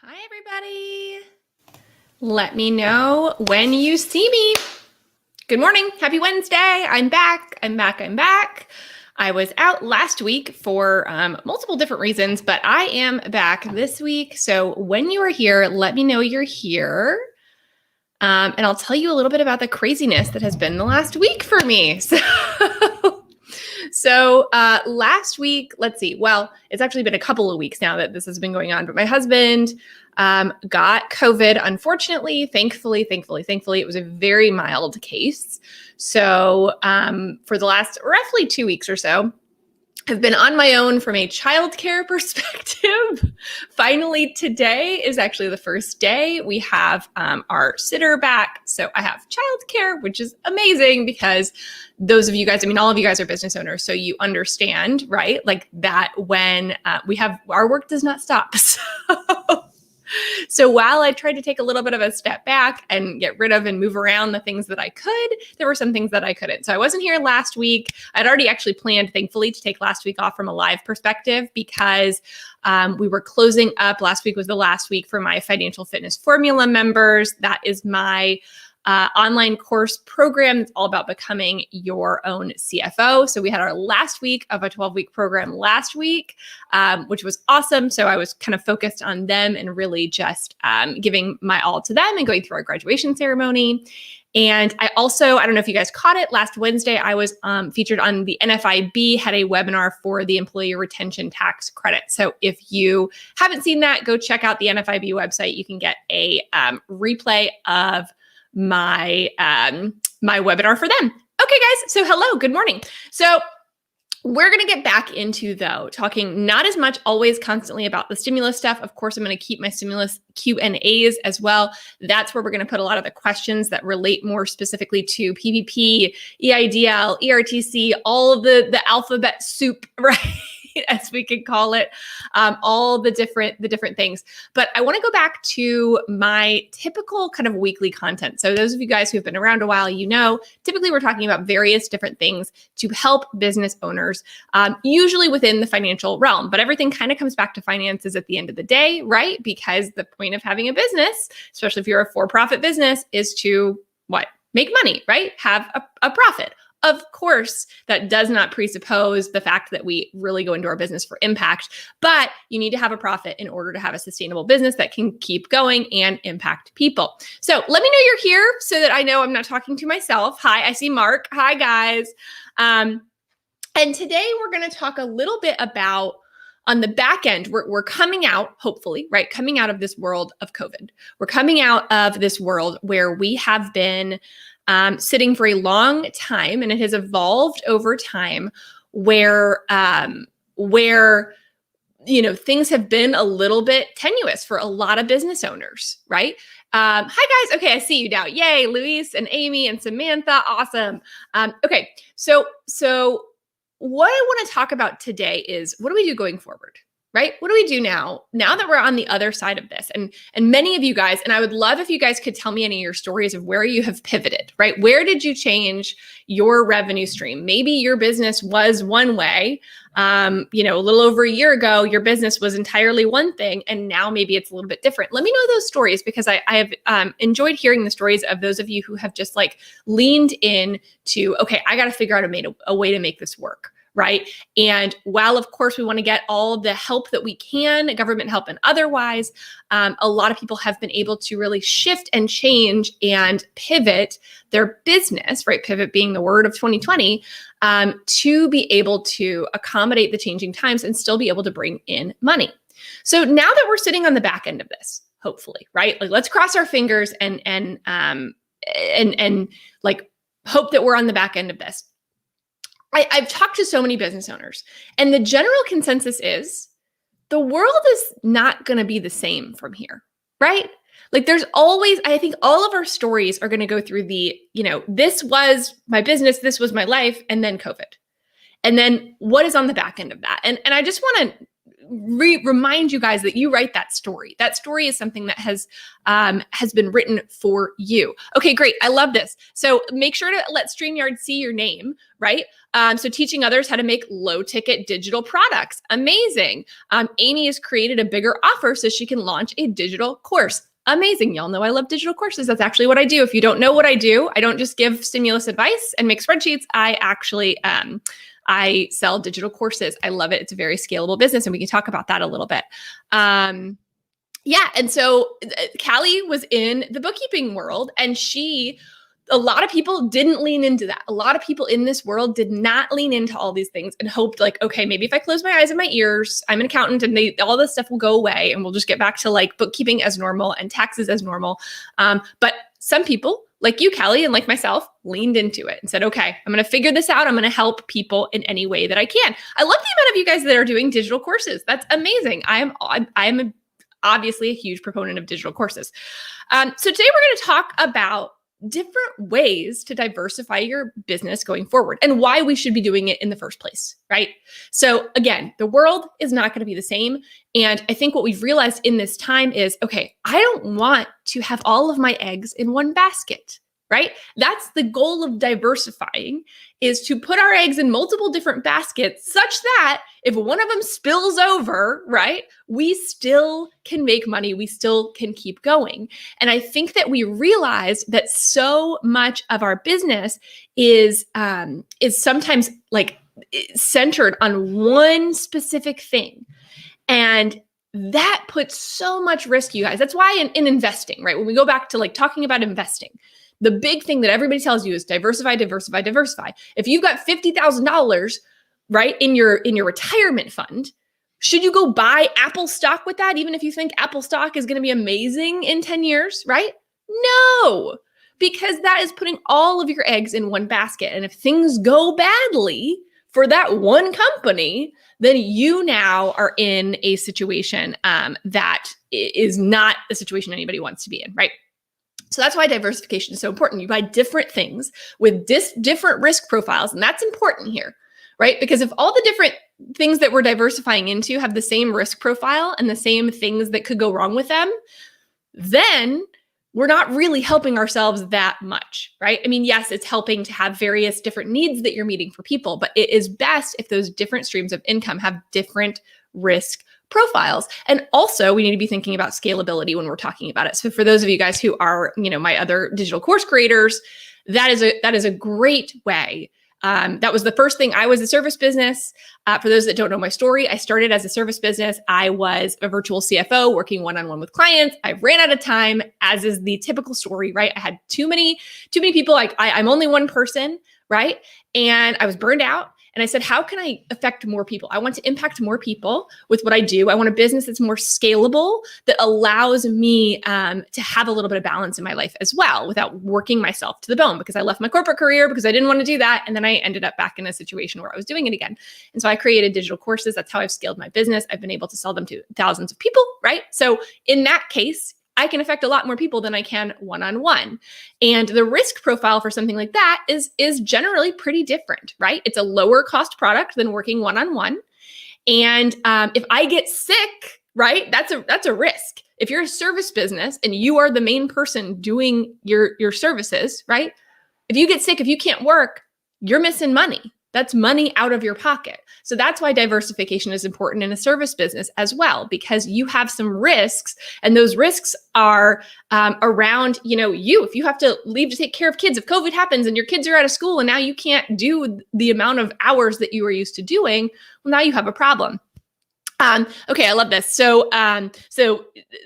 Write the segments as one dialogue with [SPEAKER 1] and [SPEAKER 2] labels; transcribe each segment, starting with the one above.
[SPEAKER 1] Hi, everybody. Let me know when you see me. Good morning. Happy Wednesday. I'm back. I'm back. I was out last week for multiple different reasons, but I am back this week. So when you are here, let me know you're here. And I'll tell you a little bit about the craziness that has been the last week for me. So last week, let's see. Well, it's actually been a couple of weeks now that this has been going on, but my husband got COVID. Unfortunately, thankfully, it was a very mild case. So for the last roughly 2 weeks or so, I've been on my own from a childcare perspective. Finally, today is actually the first day we have our sitter back. So I have childcare, which is amazing because those of you guys, all of you guys are business owners, so you understand, right? Like that when we have, our work does not stop. So while I tried to take a little bit of a step back and get rid of and move around the things that I could, there were some things that I couldn't. So I wasn't here last week. I'd already actually planned, thankfully, to take last week off from a live perspective because we were closing up. Last week was the last week for my Financial Fitness Formula members. That is my online course program. It's all about becoming your own CFO. So we had our last week of a 12-week program last week, which was awesome. So I was kind of focused on them and really just giving my all to them and going through our graduation ceremony. And I don't know if you guys caught it, last Wednesday, I was featured on the NFIB, had a webinar for the Employee Retention Tax Credit. So if you haven't seen that, go check out the NFIB website. You can get a replay of my my webinar for them. Okay, guys. So hello, good morning. So we're going to get back into, though, talking not as much always constantly about the stimulus stuff. Of course, I'm going to keep my stimulus Q&As as well. That's where we're going to put a lot of the questions that relate more specifically to PPP, EIDL, ERTC, all of the alphabet soup, right? As we could call it, all the different things. But I want to go back to my typical kind of weekly content. So those of you guys who have been around a while, you know, typically we're talking about various different things to help business owners, usually within the financial realm. But everything kind of comes back to finances at the end of the day, right? Because the point of having a business, especially if you're a for-profit business, is to what? Make money, right? Have a profit. Of course, that does not presuppose the fact that we really go into our business for impact, but you need to have a profit in order to have a sustainable business that can keep going and impact people. So let me know you're here so that I know I'm not talking to myself. Hi, I see Mark. Hi, guys. And today we're going to talk a little bit about on the back end, we're coming out, hopefully, right? Coming out of this world of COVID. We're coming out of this world where we have been sitting for a long time, and it has evolved over time where things have been a little bit tenuous for a lot of business owners, right? Hi guys. Okay, I see you now. Yay, Luis and Amy and Samantha. Awesome. Okay, so what I want to talk about today is what do we do going forward? Right? What do we do now that we're on the other side of this? And many of you guys, and I would love if you guys could tell me any of your stories of where you have pivoted, right? Where did you change your revenue stream? Maybe your business was one way, a little over a year ago, your business was entirely one thing, and now maybe it's a little bit different. Let me know those stories because I have enjoyed hearing the stories of those of you who have just like leaned in to, okay, I got to figure out a way to make this work. Right. And while, of course, we want to get all the help that we can, government help and otherwise, a lot of people have been able to really shift and change and pivot their business, right? Pivot being the word of 2020, to be able to accommodate the changing times and still be able to bring in money. So now that we're sitting on the back end of this, hopefully, right? Like let's cross our fingers and like hope that we're on the back end of this. I've talked to so many business owners, and the general consensus is the world is not going to be the same from here, right? Like there's always, I think all of our stories are going to go through this was my business, this was my life, and then COVID. And then what is on the back end of that? And I just want to remind you guys that you write that story. That story is something that has been written for you. Okay, great. I love this. So make sure to let StreamYard see your name, right? So teaching others how to make low ticket digital products. Amazing. Amy has created a bigger offer so she can launch a digital course. Amazing. Y'all know I love digital courses. That's actually what I do. If you don't know what I do, I don't just give stimulus advice and make spreadsheets. I actually, I sell digital courses. I love it. It's a very scalable business, and we can talk about that a little bit. Yeah. And so Callie was in the bookkeeping world, and a lot of people didn't lean into that. A lot of people in this world did not lean into all these things and hoped like, okay, maybe if I close my eyes and my ears, I'm an accountant and all this stuff will go away and we'll just get back to like bookkeeping as normal and taxes as normal. But some people like you, Callie, and like myself, leaned into it and said, okay, I'm going to figure this out. I'm going to help people in any way that I can. I love the amount of you guys that are doing digital courses. That's amazing. I am obviously a huge proponent of digital courses. So today we're going to talk about different ways to diversify your business going forward and why we should be doing it in the first place, right? So again, the world is not going to be the same. And I think what we've realized in this time is, okay, I don't want to have all of my eggs in one basket, right? That's the goal of diversifying, is to put our eggs in multiple different baskets such that if one of them spills over, right, we still can make money. We still can keep going. And I think that we realized that so much of our business is sometimes like centered on one specific thing. And that puts so much risk, you guys. That's why in investing, right? When we go back to like talking about investing, the big thing that everybody tells you is diversify, diversify, diversify. If you've got $50,000, right, in your retirement fund, should you go buy Apple stock with that, even if you think Apple stock is going to be amazing in 10 years, right? No, because that is putting all of your eggs in one basket. And if things go badly for that one company, then you now are in a situation that is not a situation anybody wants to be in, right? So that's why diversification is so important. You buy different things with different risk profiles, and that's important here, right? Because if all the different things that we're diversifying into have the same risk profile and the same things that could go wrong with them, then we're not really helping ourselves that much, right? I mean, yes, it's helping to have various different needs that you're meeting for people, but it is best if those different streams of income have different risk profiles. And also we need to be thinking about scalability when we're talking about it. So for those of you guys who are, my other digital course creators, that is a great way. That was the first thing. I was a service business. For those that don't know my story, I started as a service business. I was a virtual CFO working one-on-one with clients. I ran out of time, as is the typical story, right? I had too many people. Like I'm only one person, right? And I was burned out. And I said, how can I affect more people? I want to impact more people with what I do. I want a business that's more scalable, that allows me to have a little bit of balance in my life as well without working myself to the bone, because I left my corporate career because I didn't want to do that. And then I ended up back in a situation where I was doing it again. And so I created digital courses. That's how I've scaled my business. I've been able to sell them to thousands of people, right? So in that case, I can affect a lot more people than I can one-on-one. And the risk profile for something like that is generally pretty different, right? It's a lower cost product than working one-on-one. And if I get sick, right, that's a risk. If you're a service business and you are the main person doing your services, right? If you get sick, if you can't work, you're missing money. That's money out of your pocket. So that's why diversification is important in a service business as well, because you have some risks, and those risks are around, you. If you have to leave to take care of kids, if COVID happens and your kids are out of school and now you can't do the amount of hours that you were used to doing, well, now you have a problem. Okay, I love this. So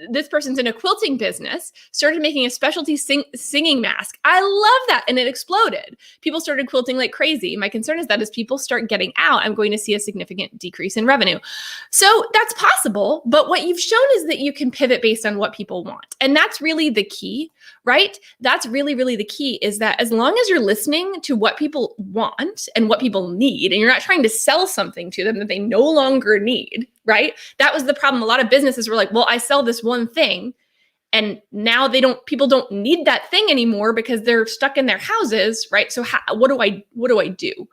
[SPEAKER 1] this person's in a quilting business, started making a specialty singing mask. I love that. And it exploded. People started quilting like crazy. My concern is that as people start getting out, I'm going to see a significant decrease in revenue. So that's possible. But what you've shown is that you can pivot based on what people want. And that's really the key, right? That's really, really the key, is that as long as you're listening to what people want and what people need, and you're not trying to sell something to them that they no longer need, right? That was the problem. A lot of businesses were like, well, I sell this one thing, and now people don't need that thing anymore because they're stuck in their houses, right? So what do I do?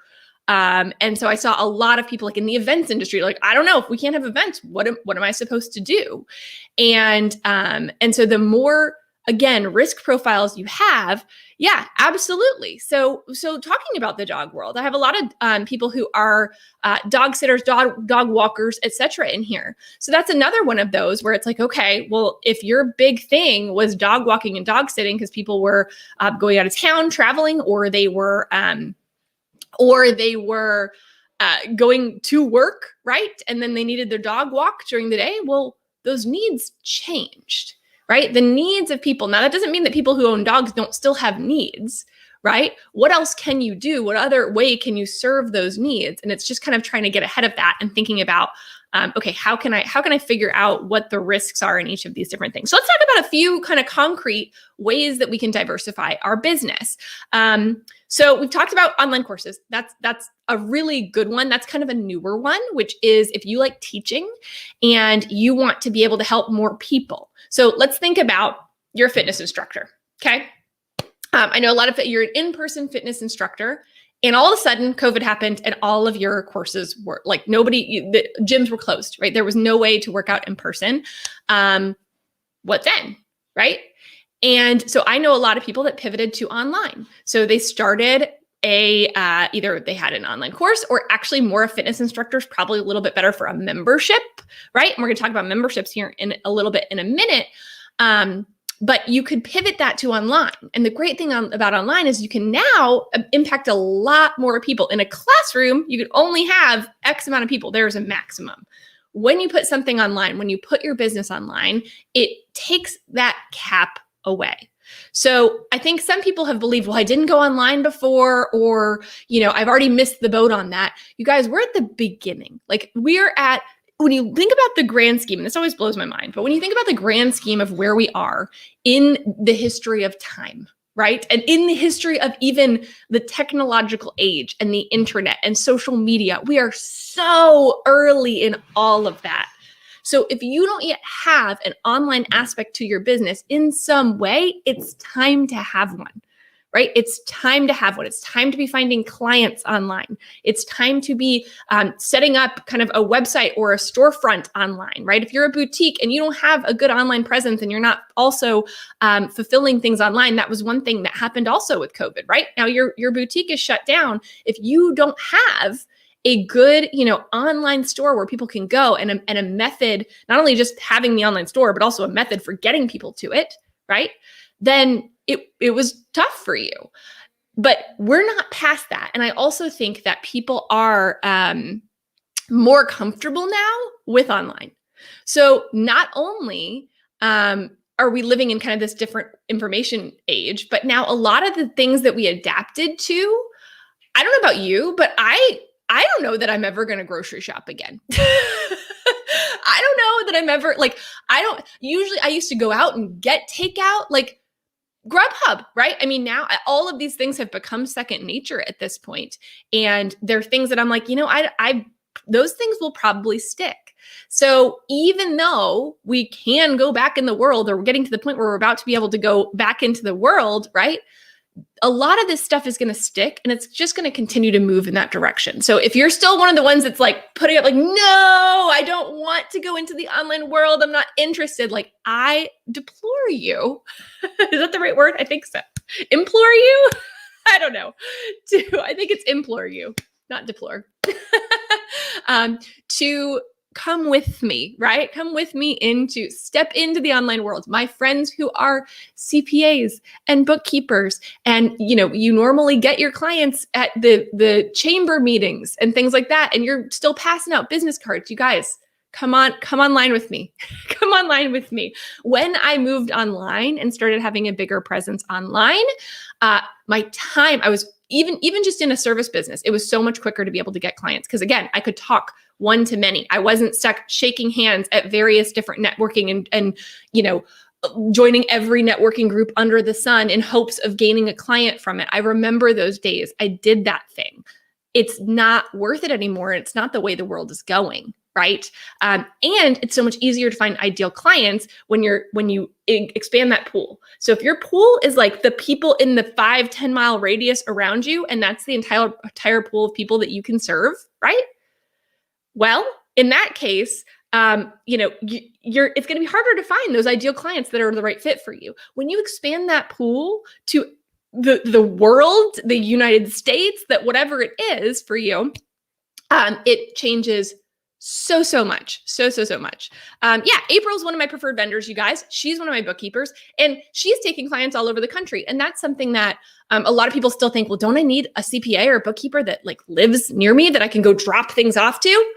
[SPEAKER 1] And so I saw a lot of people like in the events industry, like, I don't know, if we can't have events, what am I supposed to do? And so the more, again, risk profiles you have, yeah, absolutely. So talking about the dog world, I have a lot of people who are dog sitters, dog walkers, etc. in here. So that's another one of those where it's like, okay, well, if your big thing was dog walking and dog sitting because people were going out of town, traveling, or they were going to work, right? And then they needed their dog walk during the day. Well, those needs changed, right? The needs of people. Now, that doesn't mean that people who own dogs don't still have needs, right? What else can you do? What other way can you serve those needs? And it's just kind of trying to get ahead of that and thinking about, okay, how can I figure out what the risks are in each of these different things? So let's talk about a few kind of concrete ways that we can diversify our business. So we've talked about online courses. That's a really good one. That's kind of a newer one, which is if you like teaching and you want to be able to help more people. So let's think about your fitness instructor. Okay. I know a lot of you're an in-person fitness instructor, and all of a sudden COVID happened and all of your courses were like the gyms were closed, right? There was no way to work out in person. What then, right? And so I know a lot of people that pivoted to online. So they started either they had an online course, or actually more of fitness instructors, probably a little bit better for a membership, right? And we're going to talk about memberships here in a little bit in a minute. But you could pivot that to online. And the great thing about online is you can now impact a lot more people. In a classroom, you could only have X amount of people. There's a maximum. When you put something online, when you put your business online, it takes that cap away. So I think some people have believed, well, I didn't go online before, or, I've already missed the boat on that. You guys, we're at the beginning. Like when you think about the grand scheme, and this always blows my mind, but when you think about the grand scheme of where we are in the history of time, right? And in the history of even the technological age and the internet and social media, we are so early in all of that. So if you don't yet have an online aspect to your business in some way, it's time to have one. Right? It's time to have one. It's time to be finding clients online. It's time to be setting up kind of a website or a storefront online, right? If you're a boutique and you don't have a good online presence and you're not also fulfilling things online, that was one thing that happened also with COVID, right? Now your boutique is shut down. If you don't have a good, online store where people can go and a method, not only just having the online store, but also a method for getting people to it, right? Then it was tough for you. But we're not past that. And I also think that people are more comfortable now with online. So not only are we living in kind of this different information age, but now a lot of the things that we adapted to, I don't know about you, but I don't know that I'm ever going to grocery shop again. I don't know that I'm ever I used to go out and get takeout, like Grubhub, right? I mean, now all of these things have become second nature at this point. And they're things that I'm like, those things will probably stick. So even though we can go back in the world, or we're getting to the point where we're about to be able to go back into the world, right? A lot of this stuff is going to stick, and it's just going to continue to move in that direction. So if you're still one of the ones that's like putting up like, no, I don't want to go into the online world, I'm not interested. Like, I deplore you. Is that the right word? I think so. Implore you? I don't know. I think it's implore you, not deplore. To come with me, right? Come with me step into the online world. My friends who are CPAs and bookkeepers, and you normally get your clients at the chamber meetings and things like that, and you're still passing out business cards. You guys, come online with me. Come online with me. When I moved online and started having a bigger presence online, my time, I was even just in a service business, it was so much quicker to be able to get clients. Because again, I could talk one to many. I wasn't stuck shaking hands at various different networking and joining every networking group under the sun in hopes of gaining a client from it. I remember those days. I did that thing. It's not worth it anymore. It's not the way the world is going, right? And it's so much easier to find ideal clients when you expand that pool. So if your pool is like the people in the 5-10 mile radius around you, and that's the entire pool of people that you can serve, right? Well, in that case, it's going to be harder to find those ideal clients that are the right fit for you. When you expand that pool to the world, the United States, that whatever it is for you, it changes so much. So much. April's one of my preferred vendors, you guys. She's one of my bookkeepers, and she's taking clients all over the country. And that's something that a lot of people still think, well, don't I need a CPA or a bookkeeper that like lives near me that I can go drop things off to?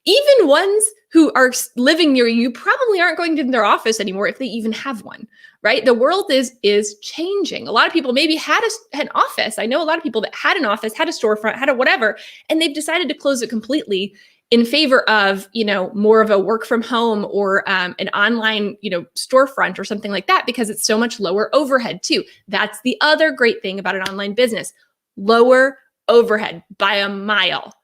[SPEAKER 1] Even ones who are living near you probably aren't going to their office anymore if they even have one, right? The world is changing. A lot of people maybe had an office. I know a lot of people that had an office, had a storefront, had a whatever, and they've decided to close it completely in favor of, more of a work from home or an online, storefront or something like that, because it's so much lower overhead too. That's the other great thing about an online business. Lower overhead by a mile,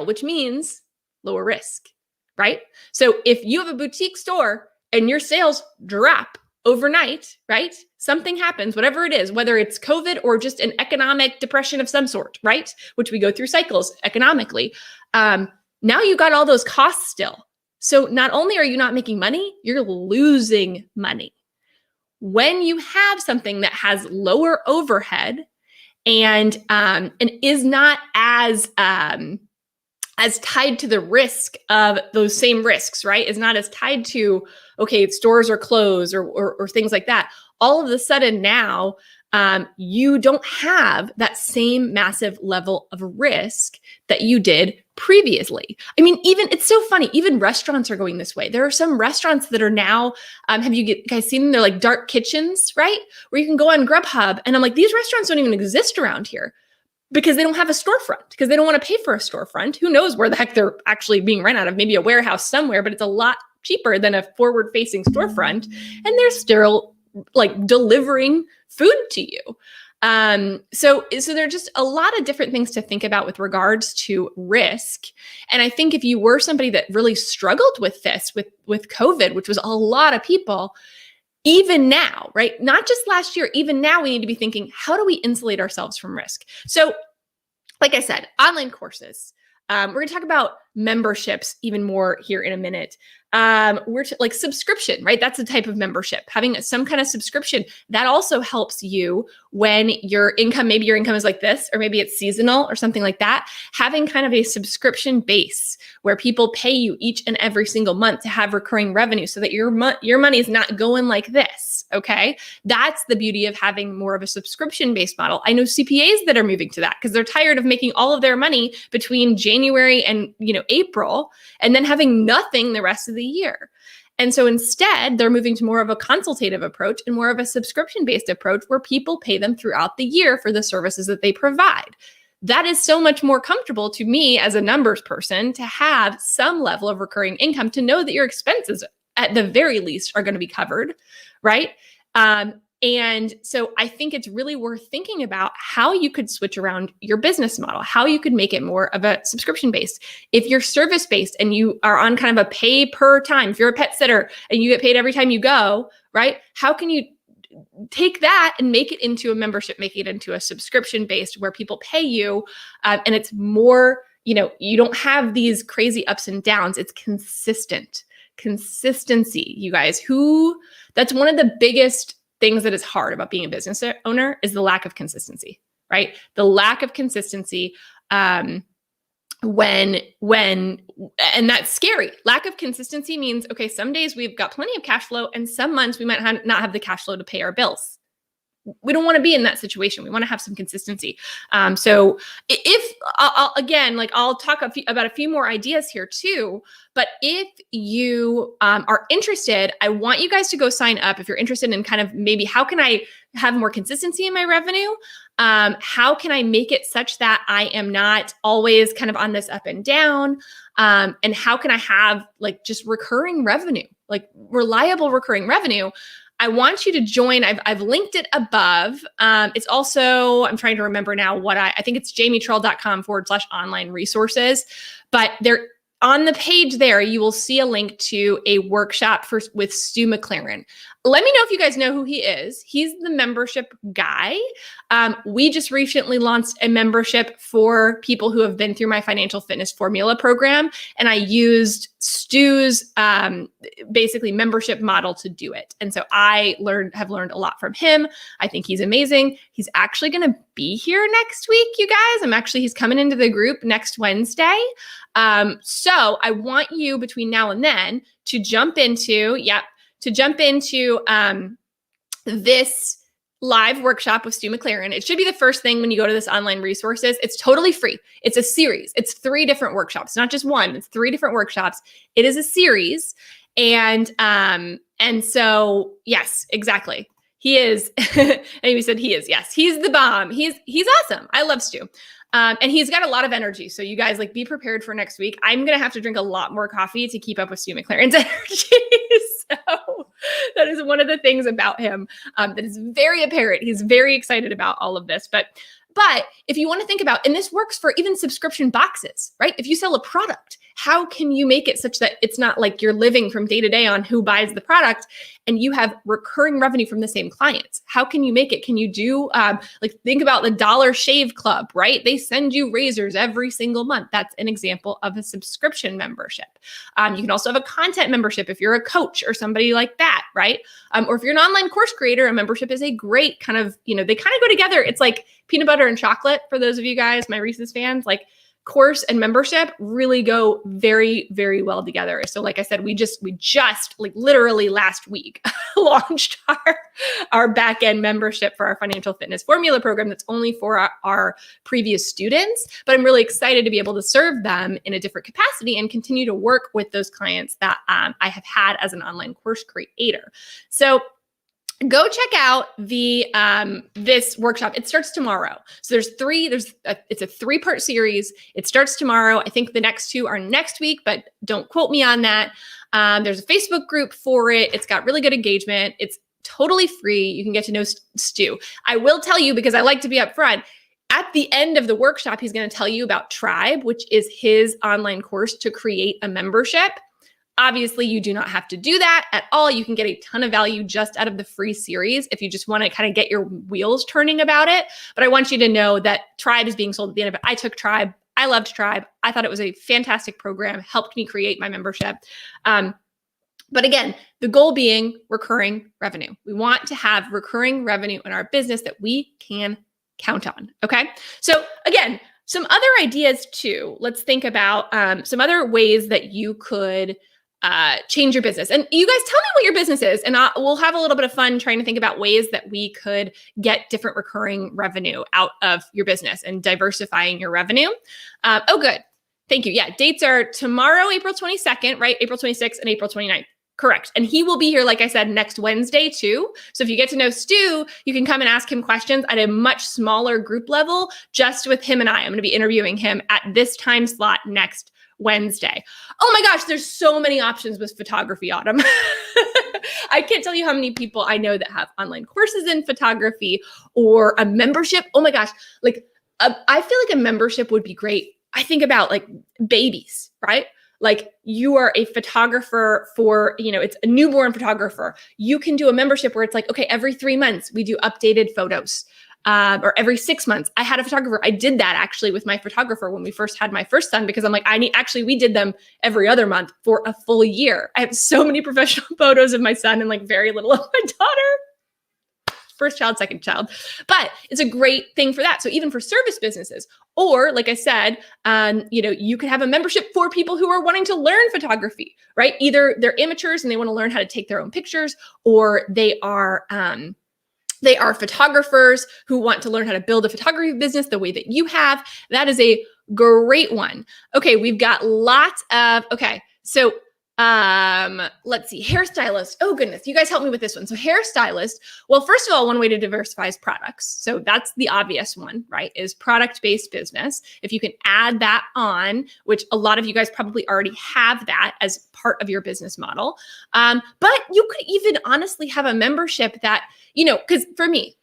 [SPEAKER 1] which means lower risk, right? So if you have a boutique store and your sales drop overnight, right? Something happens, whatever it is, whether it's COVID or just an economic depression of some sort, right? Which we go through cycles economically. Now you got all those costs still. So not only are you not making money, you're losing money. When you have something that has lower overhead and is not as tied to the risk of those same risks, right? Is not as tied to, okay, stores are closed or things like that. All of a sudden now, you don't have that same massive level of risk that you did previously. I mean, it's so funny, even restaurants are going this way. There are some restaurants that are now, have you guys seen them? They're like dark kitchens, right? Where you can go on Grubhub. And I'm like, these restaurants don't even exist around here because they don't have a storefront, because they don't want to pay for a storefront. Who knows where the heck they're actually being rent out of, maybe a warehouse somewhere, but it's a lot cheaper than a forward-facing storefront. And they're still like delivering food to you. So there are just a lot of different things to think about with regards to risk. And I think if you were somebody that really struggled with this, with COVID, which was a lot of people, even now, right? Not just last year, even now we need to be thinking, how do we insulate ourselves from risk? So like I said, online courses. We're going to talk about memberships even more here in a minute. Like subscription, right? That's a type of membership. Having some kind of subscription that also helps you when maybe your income is like this, or maybe it's seasonal or something like that. Having kind of a subscription base where people pay you each and every single month to have recurring revenue so that your money is not going like this. Okay. That's the beauty of having more of a subscription-based model. I know CPAs that are moving to that because they're tired of making all of their money between January and, April, and then having nothing the rest of the year. And so instead, they're moving to more of a consultative approach and more of a subscription-based approach where people pay them throughout the year for the services that they provide. That is so much more comfortable to me as a numbers person to have some level of recurring income, to know that your expenses at the very least are going to be covered, right? And so I think it's really worth thinking about how you could switch around your business model, how you could make it more of a subscription-based. If you're service-based and you are on kind of a pay per time, if you're a pet sitter and you get paid every time you go, right? How can you take that and make it into a membership, make it into a subscription-based where people pay you and it's more, you don't have these crazy ups and downs. It's consistent. Consistency, you guys. That's one of the biggest things that is hard about being a business owner is the lack of consistency, right? The lack of consistency and that's scary. Lack of consistency means, okay, some days we've got plenty of cash flow and some months we might not have the cash flow to pay our bills. We don't want to be in that situation. We want to have some consistency. So if I'll talk about a few more ideas here too, but if you are interested, I want you guys to go sign up. If you're interested in kind of maybe how can I have more consistency in my revenue? How can I make it such that I am not always kind of on this up and down? And how can I have like just recurring revenue, like reliable recurring revenue? I want you to join. I've linked it above. It's also, I'm trying to remember now I think it's jamietrull.com/online resources, but on the page there, you will see a link to a workshop with Stu McLaren. Let me know if you guys know who he is. He's the membership guy. We just recently launched a membership for people who have been through my financial fitness formula program, and I used Stu's basically membership model to do it. And so I have learned a lot from him. I think he's amazing. He's actually going to be here next week, you guys. He's coming into the group next Wednesday. So I want you between now and then to jump into this live workshop with Stu McLaren. It should be the first thing when you go to this online resources. It's totally free. It's a series. It's 3 different workshops, not just one. It's 3 different workshops. It is a series. And so, yes, exactly. He is. Amy said he is. Yes, he's the bomb. He's awesome. I love Stu. And he's got a lot of energy. So you guys be prepared for next week. I'm going to have to drink a lot more coffee to keep up with Stu McLaren's energy. So that is one of the things about him that is very apparent. He's very excited about all of this. But if you want to think about, and this works for even subscription boxes, right? If you sell a product, how can you make it such that it's not like you're living from day to day on who buys the product and you have recurring revenue from the same clients? How can you make it? Can you do think about the Dollar Shave Club, right? They send you razors every single month. That's an example of a subscription membership. You can also have a content membership if you're a coach or somebody like that, right? Or if you're an online course creator, a membership is a great kind of, they kind of go together. It's like peanut butter and chocolate for those of you guys, my Reese's fans, like course and membership really go very, very well together. So like I said, we just like literally last week launched our back-end membership for our financial fitness formula program that's only for our previous students, but I'm really excited to be able to serve them in a different capacity and continue to work with those clients that I have had as an online course creator. So go check out this workshop. It starts tomorrow. So it's a 3-part series. It starts tomorrow. I think the next 2 are next week, but don't quote me on that. There's a Facebook group for it. It's got really good engagement. It's totally free. You can get to know Stu. I will tell you, because I like to be upfront, at the end of the workshop, he's going to tell you about Tribe, which is his online course to create a membership. Obviously, you do not have to do that at all. You can get a ton of value just out of the free series if you just want to kind of get your wheels turning about it. But I want you to know that Tribe is being sold at the end of it. I took Tribe. I loved Tribe. I thought it was a fantastic program, helped me create my membership. But again, the goal being recurring revenue. We want to have recurring revenue in our business that we can count on. Okay. So again, some other ideas too. Let's think about some other ways that you could change your business. And you guys tell me what your business is, and we'll have a little bit of fun trying to think about ways that we could get different recurring revenue out of your business and diversifying your revenue. Oh, good. Thank you. Yeah. Dates are tomorrow, April 22nd, right? April 26th and April 29th. Correct. And he will be here, like I said, next Wednesday too. So if you get to know Stu, you can come and ask him questions at a much smaller group level, just with him and I. I'm going to be interviewing him at this time slot next Wednesday. Oh my gosh, there's so many options with photography, Autumn. I can't tell you how many people I know that have online courses in photography or a membership. Oh my gosh, I feel like a membership would be great. I think about like babies, right? Like you are a photographer for, it's a newborn photographer. You can do a membership where it's like, okay, every 3 months we do updated photos. Or every 6 months. I had a photographer. I did that actually with my photographer when we first had my first son, because I'm like, we did them every other month for a full year. I have so many professional photos of my son and like very little of my daughter. First child, second child. But it's a great thing for that. So even for service businesses, or like I said, you could have a membership for people who are wanting to learn photography, right? Either they're amateurs and they want to learn how to take their own pictures, or they are photographers who want to learn how to build a photography business the way that you have. That is a great one. Okay, we've got lots of, so let's see, hairstylist. Oh goodness, you guys help me with this one. So hairstylist, well, first of all, one way to diversify is products. So that's the obvious one, right? Is product-based business. If you can add that on, which a lot of you guys probably already have that as part of your business model. But you could even honestly have a membership that, because for me,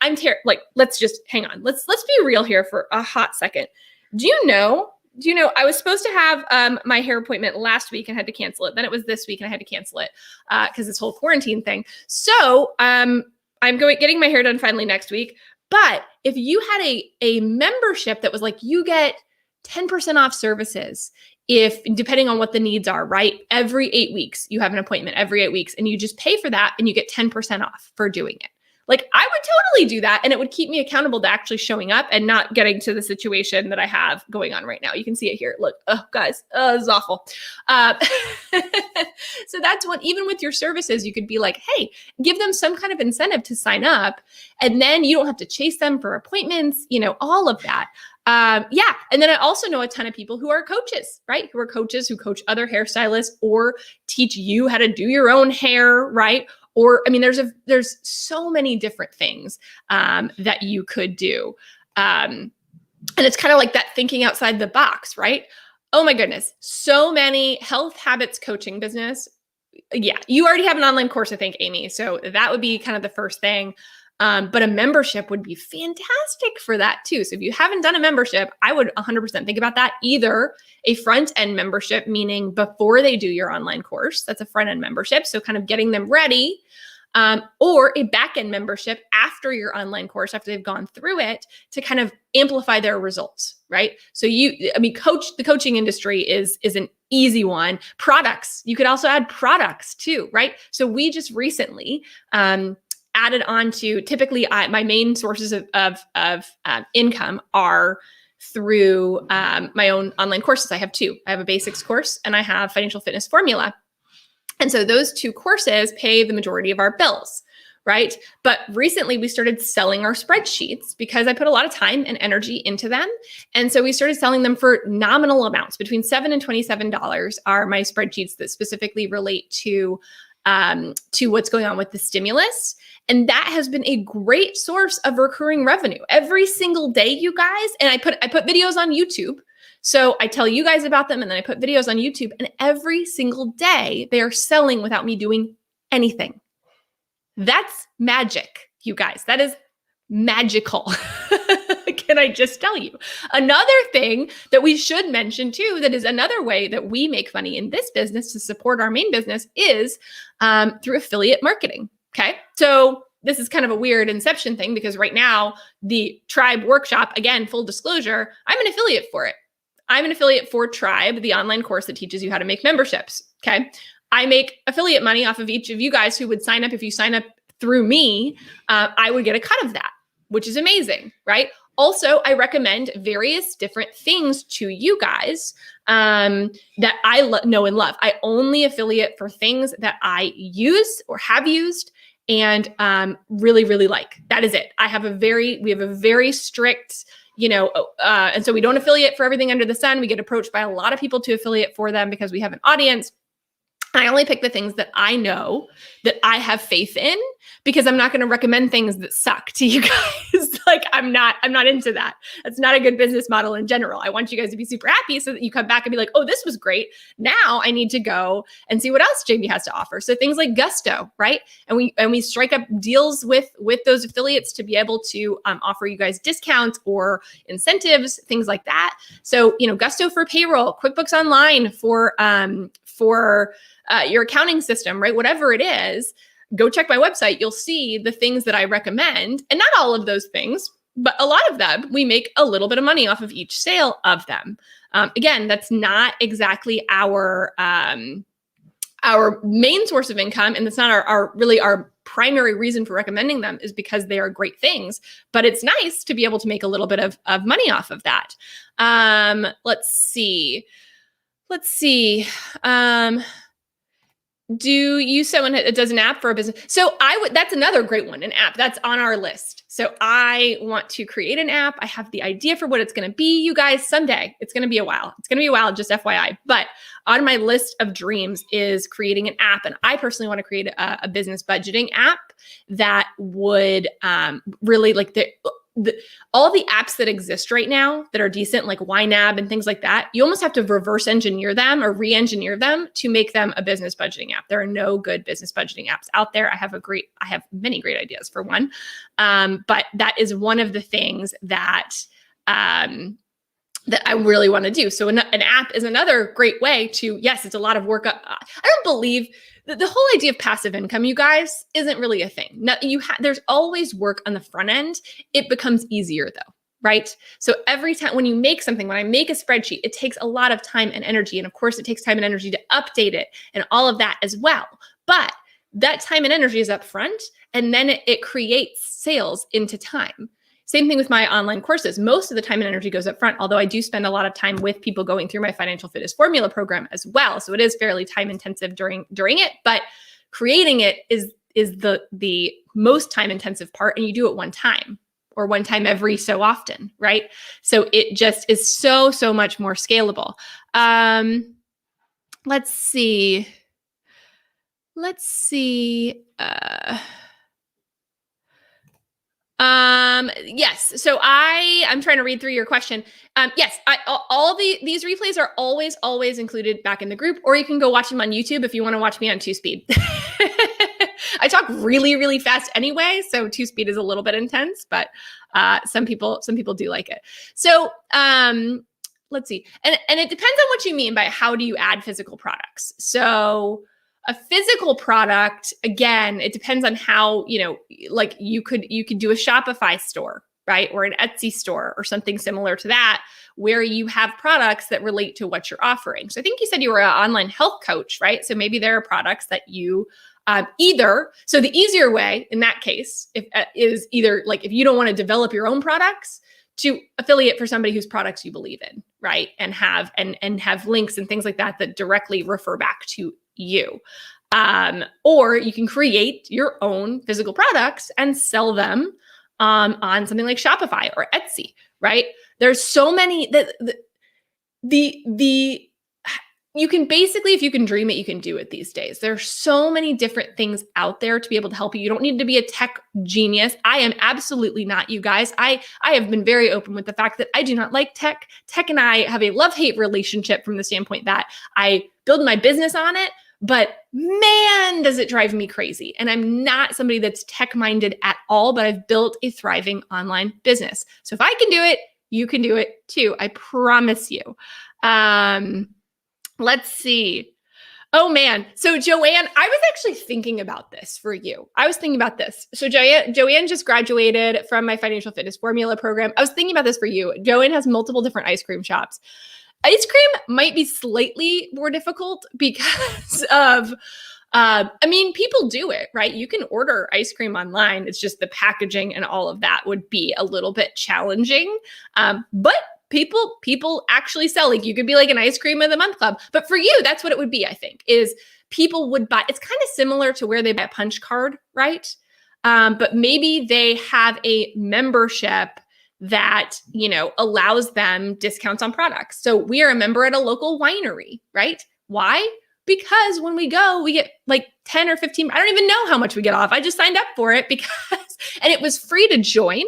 [SPEAKER 1] let's just hang on. Let's be real here for a hot second. Do you know do you know, I was supposed to have my hair appointment last week and had to cancel it. Then it was this week and I had to cancel it because this whole quarantine thing. So I'm getting my hair done finally next week. But if you had a membership that was like, you get 10% off services, if depending on what the needs are, right? Every 8 weeks, you have an appointment every 8 weeks and you just pay for that and you get 10% off for doing it. Like I would totally do that. And it would keep me accountable to actually showing up and not getting to the situation that I have going on right now. You can see it here. Look, oh guys, this is awful. So that's what, even with your services, you could be like, hey, give them some kind of incentive to sign up. And then you don't have to chase them for appointments, you know, all of that. Yeah. And then I also know a ton of people who are coaches, right? Who are coaches who coach other hairstylists or teach you how to do your own hair, right? Or, I mean, there's so many different things that you could do. And it's kind of like that thinking outside the box, right? Oh my goodness. So many health habits coaching business. Yeah. You already have an online course, I think, Amy. So that would be kind of the first thing. But a membership would be fantastic for that too. So if you haven't done a membership, I would 100% think about that. Either a front end membership, meaning before they do your online course, that's a front end membership. So kind of getting them ready, or a back end membership after your online course, after they've gone through it to kind of amplify their results, right? So the coaching industry is an easy one. Products, you could also add products too, right? So we just recently, added on to, typically my main sources of income are through my own online courses. I have two. I have a basics course and I have financial fitness formula. And so those two courses pay the majority of our bills, right? But recently we started selling our spreadsheets because I put a lot of time and energy into them. And so we started selling them for nominal amounts. Between $7 and $27 are my spreadsheets that specifically relate to what's going on with the stimulus. And that has been a great source of recurring revenue every single day, you guys. And I put videos on YouTube. So I tell you guys about them and then I put videos on YouTube, and every single day they are selling without me doing anything. That's magic, you guys. That is magical. Can I just tell you? Another thing that we should mention too, that is another way that we make money in this business to support our main business, is through affiliate marketing. Okay. So this is kind of a weird inception thing because right now the Tribe workshop, again, full disclosure, I'm an affiliate for it. I'm an affiliate for Tribe, the online course that teaches you how to make memberships. Okay. I make affiliate money off of each of you guys who would sign up. If you sign up through me, I would get a cut of that, which is amazing, right? Also, I recommend various different things to you guys that I know and love. I only affiliate for things that I use or have used and really, really like. That is it. We have a very strict, and so we don't affiliate for everything under the sun. We get approached by a lot of people to affiliate for them because we have an audience. I only pick the things that I know that I have faith in, because I'm not going to recommend things that suck to you guys. Like I'm not into that. That's not a good business model in general. I want you guys to be super happy so that you come back and be like, oh, this was great. Now I need to go and see what else JB has to offer. So things like Gusto, right? And we strike up deals with those affiliates to be able to offer you guys discounts or incentives, things like that. So, Gusto for payroll, QuickBooks Online for your accounting system, right? Whatever it is, go check my website. You'll see the things that I recommend, and not all of those things, but a lot of them, we make a little bit of money off of each sale of them. Again, that's not exactly our main source of income, and that's not our primary reason for recommending them, is because they are great things, but it's nice to be able to make a little bit of money off of that. Let's see. Do you someone that does an app for a business? So that's another great one, an app that's on our list. So I want to create an app. I have the idea for what it's going to be, you guys, someday. It's going to be a while. Just FYI. But on my list of dreams is creating an app. And I personally want to create a business budgeting app that would really, like, all the apps that exist right now that are decent, like YNAB and things like that, you almost have to reverse engineer them or re-engineer them to make them a business budgeting app. There are no good business budgeting apps out there. I have many great ideas for one. But that is one of the things that that I really want to do. So an app is another great way to, yes, it's a lot of work. I don't believe the whole idea of passive income, you guys, isn't really a thing. Now, there's always work on the front end. It becomes easier though, right? So every time when you make something, when I make a spreadsheet, it takes a lot of time and energy. And of course, it takes time and energy to update it and all of that as well. But that time and energy is up front, and then it creates sales into time. Same thing with my online courses. Most of the time and energy goes up front, although I do spend a lot of time with people going through my financial fitness formula program as well. So it is fairly time intensive during it, but creating it is the most time intensive part, and you do it one time or one time every so often, right? So it just is so much more scalable. Let's see. Yes. So I'm trying to read through your question. Yes, these replays are always included back in the group, or you can go watch them on YouTube if you want to watch me on 2-speed. I talk really fast anyway, so 2-speed is a little bit intense, but some people do like it. So let's see. And it depends on what you mean by how do you add physical products. So a physical product, again, it depends on how, like you could do a Shopify store, right? Or an Etsy store or something similar to that, where you have products that relate to what you're offering. So I think you said you were an online health coach, right? So maybe there are products that you so the easier way in that case is either like if you don't want to develop your own products, to affiliate for somebody whose products you believe in, right? And have links and things like that that directly refer back to you. Or you can create your own physical products and sell them on something like Shopify or Etsy, right? There's so many you can basically, if you can dream it, you can do it these days. There's so many different things out there to be able to help you. You don't need to be a tech genius. I am absolutely not, you guys. I have been very open with the fact that I do not like tech. Tech and I have a love-hate relationship from the standpoint that I build my business on it, but man, does it drive me crazy. And I'm not somebody that's tech-minded at all, but I've built a thriving online business. So if I can do it, you can do it too. I promise you. Let's see. Oh man. So Joanne, I was actually thinking about this for you. I was thinking about this. So Joanne just graduated from my financial fitness formula program. I was thinking about this for you. Joanne has multiple different ice cream shops. Ice cream might be slightly more difficult because of, people do it, right? You can order ice cream online. It's just the packaging and all of that would be a little bit challenging. But people actually sell, like you could be like an ice cream of the month club, but for you, that's what it would be. I think is people would buy, it's kind of similar to where they buy a punch card, right? But maybe they have a membership that, allows them discounts on products. So we are a member at a local winery, right? Why? Because when we go, we get like 10 or 15, I don't even know how much we get off. I just signed up for it and it was free to join.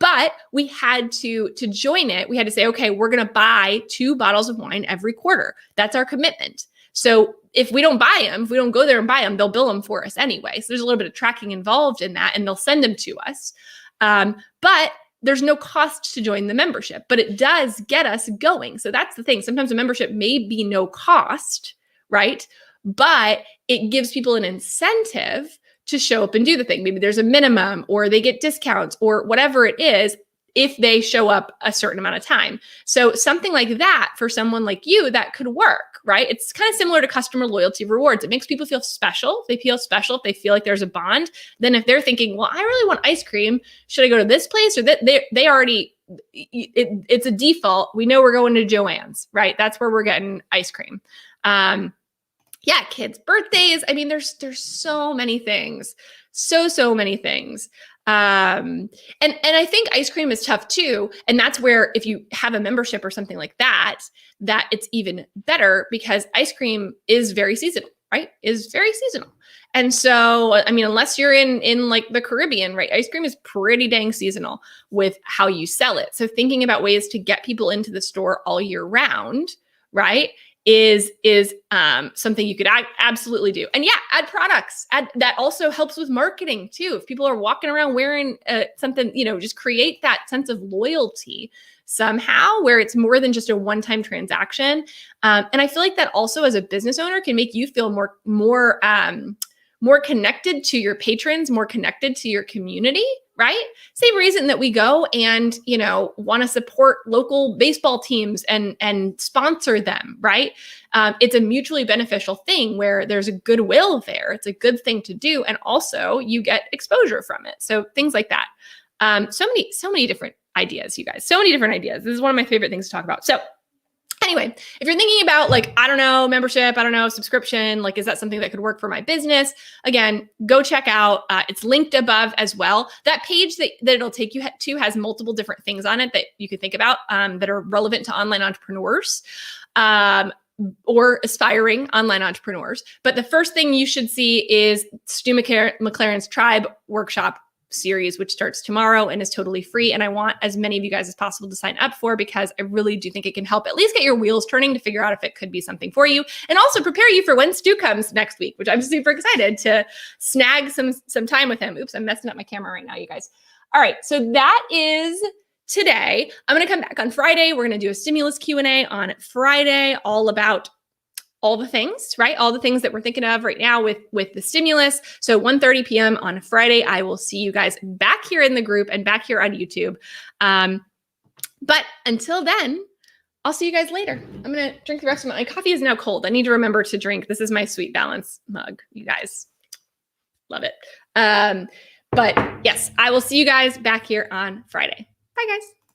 [SPEAKER 1] But we had to join it. We had to say, okay, we're going to buy 2 bottles of wine every quarter. That's our commitment. So if we don't buy them, if we don't go there and buy them, they'll bill them for us anyway. So there's a little bit of tracking involved in that, and they'll send them to us. But there's no cost to join the membership, but it does get us going. So that's the thing. Sometimes a membership may be no cost, right? But it gives people an incentive to show up and do the thing. Maybe there's a minimum, or they get discounts, or whatever it is if they show up a certain amount of time. So something like that for someone like you, that could work, right? It's kind of similar to customer loyalty rewards. It makes people feel special. They feel special if they feel like there's a bond. Then if they're thinking, well, I really want ice cream, should I go to this place? Or that they already, it's a default. We know we're going to Joanne's, right? That's where we're getting ice cream. Yeah, kids' birthdays. I mean, there's so many things, so many things. And I think ice cream is tough too. And that's where if you have a membership or something like that it's even better, because ice cream is very seasonal, right? Is very seasonal. And so, I mean, unless you're in like the Caribbean, right? Ice cream is pretty dang seasonal with how you sell it. So thinking about ways to get people into the store all year round, right? Is something you could absolutely do. And yeah, add products. That also helps with marketing too. If people are walking around wearing something, just create that sense of loyalty somehow where it's more than just a one-time transaction. And I feel like that also as a business owner can make you feel more connected to your patrons, more connected to your community, right? Same reason that we go and, want to support local baseball teams and sponsor them, right? It's a mutually beneficial thing where there's a goodwill there. It's a good thing to do. And also you get exposure from it. So things like that. So many different ideas, you guys, so many different ideas. This is one of my favorite things to talk about. So anyway, if you're thinking about membership, subscription, is that something that could work for my business? Again, go check out, it's linked above as well. That page that it'll take you to has multiple different things on it that you could think about that are relevant to online entrepreneurs. Or aspiring online entrepreneurs. But the first thing you should see is Stu McLaren's Tribe Workshop series, which starts tomorrow and is totally free. And I want as many of you guys as possible to sign up for, because I really do think it can help at least get your wheels turning to figure out if it could be something for you, and also prepare you for when Stu comes next week, which I'm super excited to snag some time with him. Oops, I'm messing up my camera right now, you guys. All right, so that is today. I'm going to come back on Friday. We're going to do a stimulus Q&A on Friday, all about all the things, right? All the things that we're thinking of right now with the stimulus. So 1:30 p.m. on Friday, I will see you guys back here in the group and back here on YouTube. But until then, I'll see you guys later. I'm going to drink the rest of my coffee is now cold. I need to remember to drink. This is my Sweet Balance mug, you guys. Love it. But yes, I will see you guys back here on Friday. Bye, guys.